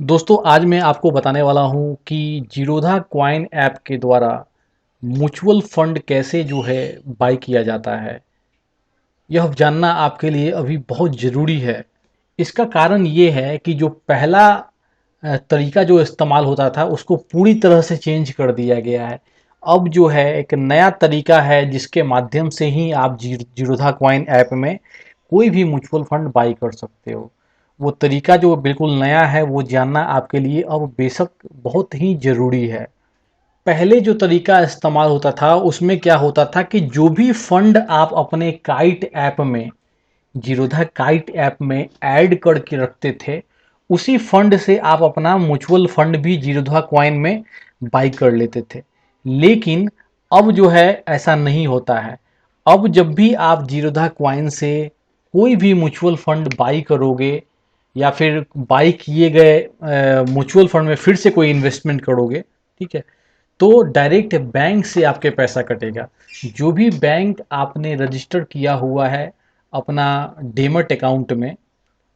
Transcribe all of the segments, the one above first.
दोस्तों आज मैं आपको बताने वाला हूं कि जीरोधा कॉइन ऐप के द्वारा म्यूचुअल फंड कैसे जो है बाय किया जाता है। यह जानना आपके लिए अभी बहुत ज़रूरी है। इसका कारण ये है कि जो पहला तरीका जो इस्तेमाल होता था उसको पूरी तरह से चेंज कर दिया गया है। अब जो है एक नया तरीका है जिसके माध्यम से ही आप जीरोधा कॉइन ऐप में कोई भी म्यूचुअल फंड बाई कर सकते हो। वो तरीका जो बिल्कुल नया है वो जानना आपके लिए अब बेशक बहुत ही ज़रूरी है। पहले जो तरीका इस्तेमाल होता था उसमें क्या होता था कि जो भी फंड आप अपने काइट ऐप में जीरोधा काइट ऐप में ऐड करके रखते थे उसी फंड से आप अपना म्यूचुअल फंड भी जीरोधा कॉइन में बाई कर लेते थे। लेकिन अब जो है ऐसा नहीं होता है। अब जब भी आप जीरोधा कॉइन से कोई भी म्यूचुअल फंड बाई करोगे या फिर बाई किए गए म्यूचुअल फंड में फिर से कोई इन्वेस्टमेंट करोगे, ठीक है, तो डायरेक्ट बैंक से आपके पैसा कटेगा। जो भी बैंक आपने रजिस्टर किया हुआ है अपना डेमट अकाउंट में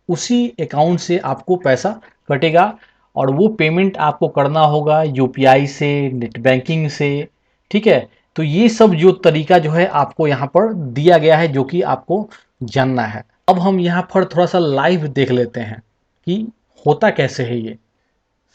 उसी अकाउंट से आपको पैसा कटेगा और वो पेमेंट आपको करना होगा यूपीआई से, नेट बैंकिंग से। ठीक है, तो ये सब जो तरीका जो है आपको यहाँ पर दिया गया है जो कि आपको जानना है। अब हम यहाँ पर थोड़ा सा लाइव देख लेते हैं कि होता कैसे है ये।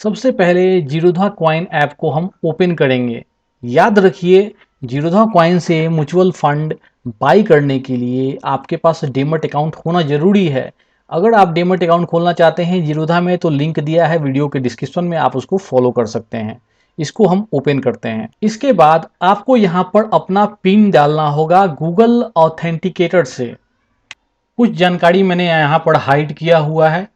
सबसे पहले जीरोधा कॉइन ऐप को हम ओपन करेंगे। याद रखिए, जीरोधा कॉइन से म्यूचुअल फंड बाई करने के लिए आपके पास डेमट अकाउंट होना ज़रूरी है। अगर आप डेमट अकाउंट खोलना चाहते हैं जीरोधा में तो लिंक दिया है वीडियो के डिस्क्रिप्शन में, आप उसको फॉलो कर सकते हैं। इसको हम ओपन करते हैं। इसके बाद आपको यहाँ पर अपना पिन डालना होगा गूगल ऑथेंटिकेटर से। कुछ जानकारी मैंने यहाँ पर हाइड किया हुआ है।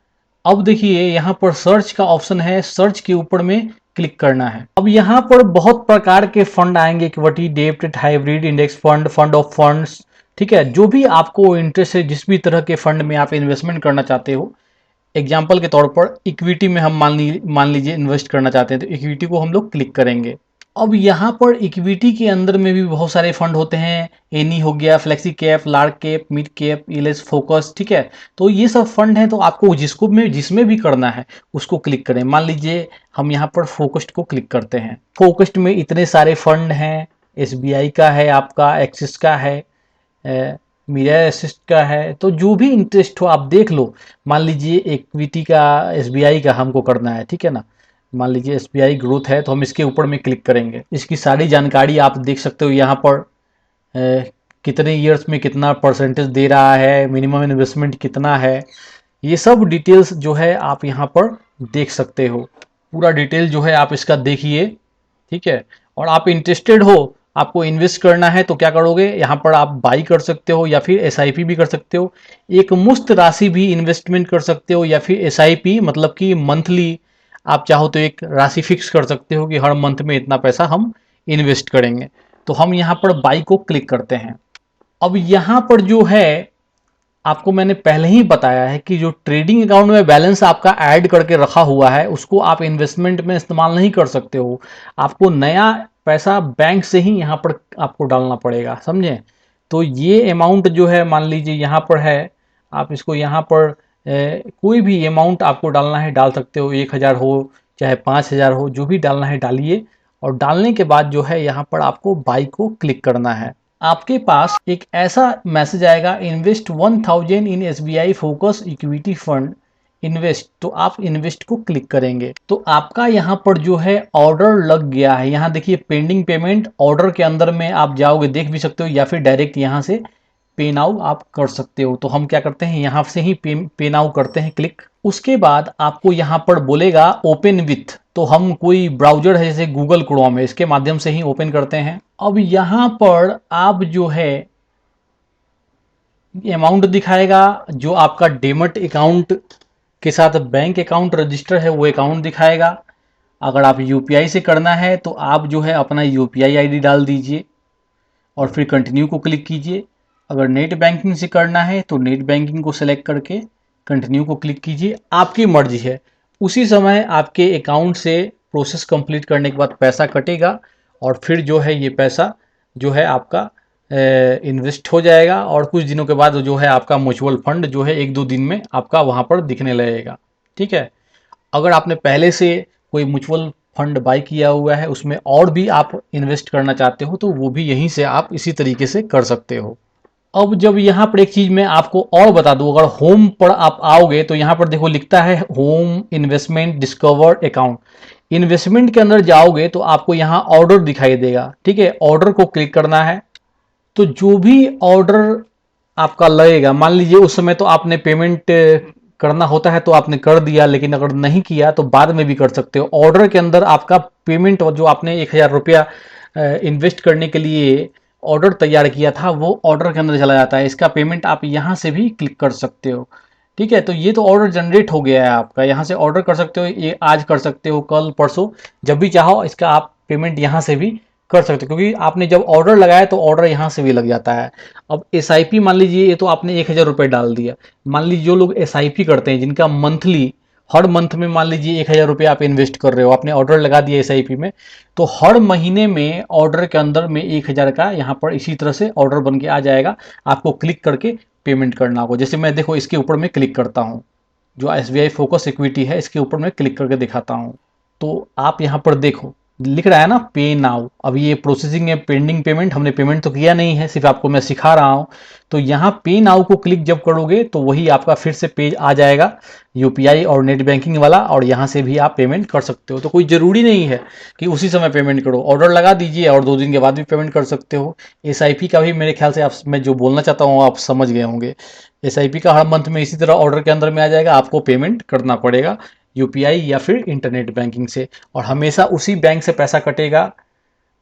अब देखिए यहाँ पर सर्च का ऑप्शन है, सर्च के ऊपर में क्लिक करना है। अब यहाँ पर बहुत प्रकार के फंड आएंगे, इक्विटी, डेब्ट, hybrid, index fund, fund of funds. ठीक है, जो भी आपको इंटरेस्ट है, जिस भी तरह के फंड में आप इन्वेस्टमेंट करना चाहते हो। एग्जाम्पल के तौर पर इक्विटी में हम मान लीजिए इन्वेस्ट करना चाहते हैं तो इक्विटी को हम लोग क्लिक करेंगे। अब यहाँ पर इक्विटी के अंदर में भी बहुत सारे फंड होते हैं। एनी हो गया, flexi cap, large cap, mid cap, ELSS focus. ठीक है, तो ये सब फंड हैं, तो आपको जिसमें भी करना है उसको क्लिक करें। मान लीजिए हम यहाँ पर फोकस्ड को क्लिक करते हैं। फोकस्ड में इतने सारे फंड हैं, एसबीआई का है, आपका एक्सिस का है, मीडिया असिस्ट का है, तो जो भी इंटरेस्ट हो आप देख लो। मान लीजिए इक्विटी का एसबीआई का हमको करना है, ठीक है ना। मान लीजिए एसबीआई ग्रोथ है तो हम इसके ऊपर में क्लिक करेंगे। इसकी सारी जानकारी आप देख सकते हो यहाँ पर। कितने ईयर्स में कितना परसेंटेज दे रहा है, मिनिमम इन्वेस्टमेंट कितना है, ये सब डिटेल्स जो है आप यहाँ पर देख सकते हो। पूरा डिटेल जो है आप इसका देखिए। ठीक है, और आप इंटरेस्टेड हो, आपको इन्वेस्ट करना है तो क्या करोगे, यहाँ पर आप बाई कर सकते हो या फिर एसआईपी भी कर सकते हो। एक मुश्त राशि भी इन्वेस्टमेंट कर सकते हो या फिर एसआईपी मतलब कि मंथली आप चाहो तो एक राशि फिक्स कर सकते हो कि हर मंथ में इतना पैसा हम इन्वेस्ट करेंगे। तो हम यहाँ पर बाई को क्लिक करते हैं। अब यहाँ पर जो है आपको मैंने पहले ही बताया है कि जो ट्रेडिंग अकाउंट में बैलेंस आपका ऐड करके रखा हुआ है उसको आप इन्वेस्टमेंट में इस्तेमाल नहीं कर सकते हो। आपको नया पैसा बैंक से ही यहाँ पर आपको डालना पड़ेगा, समझे। तो ये अमाउंट जो है मान लीजिए यहाँ पर है, आप इसको यहाँ पर कोई भी अमाउंट आपको डालना है डाल सकते हो। 1,000 हो चाहे 5,000 हो, जो भी डालना है डालिए। और डालने के बाद जो है यहाँ पर आपको बाई को क्लिक करना है। आपके पास एक ऐसा मैसेज आएगा, invest 1,000 in SBI focus equity fund invest. तो आप इन्वेस्ट को क्लिक करेंगे तो आपका यहाँ पर जो है ऑर्डर लग गया है। यहाँ देखिए पेंडिंग पेमेंट, ऑर्डर के अंदर में आप जाओगे देख भी सकते हो या फिर डायरेक्ट यहाँ से पे नाउ आप कर सकते हो। तो हम क्या करते हैं, यहाँ से ही पे नाउ करते हैं क्लिक। उसके बाद आपको यहाँ पर बोलेगा ओपन विथ, तो हम कोई ब्राउजर है जैसे गूगल क्रोम है इसके माध्यम से ही ओपन करते हैं। अब यहाँ पर आप जो है अमाउंट दिखाएगा, जो आपका डेमट अकाउंट के साथ बैंक अकाउंट रजिस्टर है वो अकाउंट दिखाएगा। अगर आप यूपीआई से करना है तो आप जो है अपना यूपीआई आईडी डाल दीजिए और फिर कंटिन्यू को क्लिक कीजिए। अगर नेट बैंकिंग से करना है तो नेट बैंकिंग को सिलेक्ट करके कंटिन्यू को क्लिक कीजिए, आपकी मर्जी है। उसी समय आपके अकाउंट से प्रोसेस कंप्लीट करने के बाद पैसा कटेगा और फिर जो है ये पैसा जो है आपका इन्वेस्ट हो जाएगा और कुछ दिनों के बाद जो है आपका म्यूचुअल फंड जो है 1-2 दिन में आपका वहाँ पर दिखने लगेगा। ठीक है, अगर आपने पहले से कोई म्यूचुअल फंड बाई किया हुआ है, उसमें और भी आप इन्वेस्ट करना चाहते हो, तो वो भी यहीं से आप इसी तरीके से कर सकते हो। अब जब यहाँ पर एक चीज़ मैं आपको और बता दूं, अगर होम पर आप आओगे तो यहाँ पर देखो लिखता है home investment discover account. Investment के अंदर जाओगे तो आपको यहाँ ऑर्डर दिखाई देगा, ठीक है। ऑर्डर को क्लिक करना है। तो जो भी ऑर्डर आपका लगेगा, मान लीजिए उस समय तो आपने पेमेंट करना होता है तो आपने कर दिया, लेकिन अगर नहीं किया तो बाद में भी कर सकते हो। ऑर्डर के अंदर आपका पेमेंट जो आपने 1,000 रुपया इन्वेस्ट करने के लिए ऑर्डर तैयार किया था, वो ऑर्डर के अंदर चला जाता है। इसका पेमेंट आप यहाँ से भी क्लिक कर सकते हो, ठीक है। तो ये तो ऑर्डर जनरेट हो गया है आपका, यहाँ से ऑर्डर कर सकते हो। ये आज कर सकते हो, कल परसों, जब भी चाहो इसका आप पेमेंट यहाँ से भी कर सकते हो, क्योंकि आपने जब ऑर्डर लगाया तो ऑर्डर यहाँ से भी लग जाता है। अब एसआईपी मान लीजिए, ये तो आपने 1,000 रुपये डाल दिया। मान लीजिए जो लोग एसआईपी करते हैं, जिनका मंथली हर मंथ में मान लीजिए 1,000 रुपये आप इन्वेस्ट कर रहे हो, आपने ऑर्डर लगा दिया एसआईपी में, तो हर महीने में ऑर्डर के अंदर में 1,000 का यहाँ पर इसी तरह से ऑर्डर बन के आ जाएगा। आपको क्लिक करके पेमेंट करना होगा। जैसे मैं देखो इसके ऊपर मैं क्लिक करता हूँ, जो एसबीआई फोकस इक्विटी है, इसके ऊपर मैं क्लिक करके दिखाता हूँ। तो आप यहाँ पर देखो लिख रहा है ना पे नाउ। अभी ये प्रोसेसिंग है, पेंडिंग पेमेंट, हमने पेमेंट तो किया नहीं है, सिर्फ आपको मैं सिखा रहा हूँ। तो यहाँ पे नाउ को क्लिक जब करोगे तो वही आपका फिर से पेज आ जाएगा, यूपीआई और नेट बैंकिंग वाला, और यहाँ से भी आप पेमेंट कर सकते हो। तो कोई ज़रूरी नहीं है कि उसी समय पेमेंट करो, ऑर्डर लगा दीजिए और 2 दिन के बाद भी पेमेंट कर सकते हो। एसआईपी का भी मेरे ख्याल से आप, मैं जो बोलना चाहता हूँ आप समझ गए होंगे। एसआईपी का हर मंथ में इसी तरह ऑर्डर के अंदर में आ जाएगा, आपको पेमेंट करना पड़ेगा यूपीआई या फिर इंटरनेट बैंकिंग से, और हमेशा उसी बैंक से पैसा कटेगा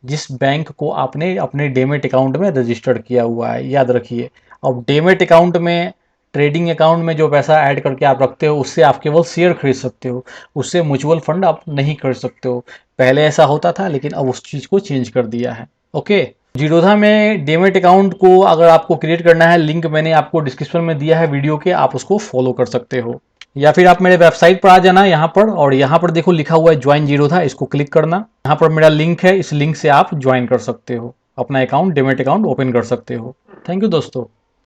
जिस बैंक को आपने अपने डेमेट अकाउंट में रजिस्टर्ड किया हुआ है, याद रखिए। अब डेमेट अकाउंट में, ट्रेडिंग अकाउंट में जो पैसा ऐड करके आप रखते हो, उससे आप केवल शेयर खरीद सकते हो, उससे म्यूचुअल फंड आप नहीं कर सकते हो। पहले ऐसा होता था, लेकिन अब उस चीज़ को चेंज कर दिया है। ओके। जीरोधा में डेमेट अकाउंट को अगर आपको क्रिएट करना है, लिंक मैंने आपको डिस्क्रिप्शन में दिया है वीडियो के, आप उसको फॉलो कर सकते हो। या फिर आप मेरे वेबसाइट पर आ जाना यहाँ पर, और यहाँ पर देखो लिखा हुआ है ज्वाइन जीरोधा, इसको क्लिक करना। यहाँ पर मेरा लिंक है, इस लिंक से आप ज्वाइन कर सकते हो, अपना अकाउंट, डेमेट अकाउंट ओपन कर सकते हो। थैंक यू दोस्तों।